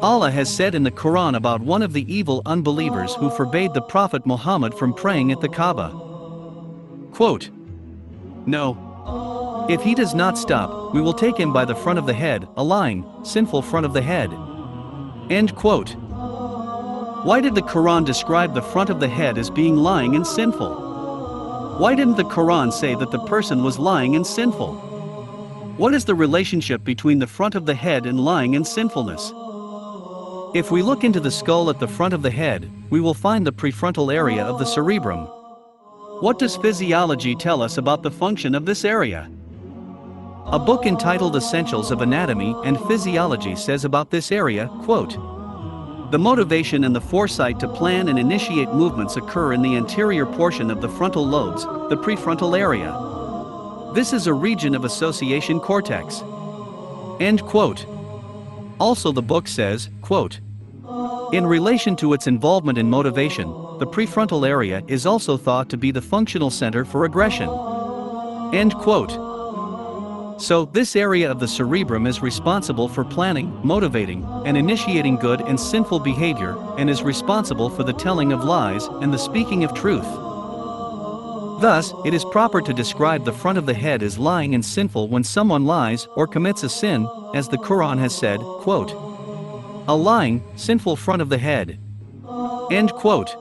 Allah has said in the Quran about one of the evil unbelievers who forbade the Prophet Muhammad from praying at the Kaaba. Quote, "No. If he does not stop, we will take him by the front of the head, a lying, sinful front of the head." End quote. Why did the Quran describe the front of the head as being lying and sinful? Why didn't the Quran say that the person was lying and sinful? What is the relationship between the front of the head and lying and sinfulness? If we look into the skull at the front of the head, we will find the prefrontal area of the cerebrum. What does physiology tell us about the function of this area? A book entitled Essentials of Anatomy and Physiology says about this area, quote, "The motivation and the foresight to plan and initiate movements occur in the anterior portion of the frontal lobes, the prefrontal area. This is a region of association cortex." End quote. Also the book says, quote, "In relation to its involvement in motivation, the prefrontal area is also thought to be the functional center for aggression." End quote. So, this area of the cerebrum is responsible for planning, motivating, and initiating good and sinful behavior, and is responsible for the telling of lies and the speaking of truth. Thus, it is proper to describe the front of the head as lying and sinful when someone lies or commits a sin, as the Quran has said, quote, "A lying, sinful front of the head." End quote.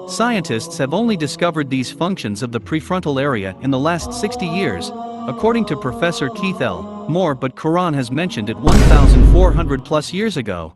Scientists have only discovered these functions of the prefrontal area in the last 60 years, according to Professor Keith L. Moore, but Quran has mentioned it 1,400 plus years ago.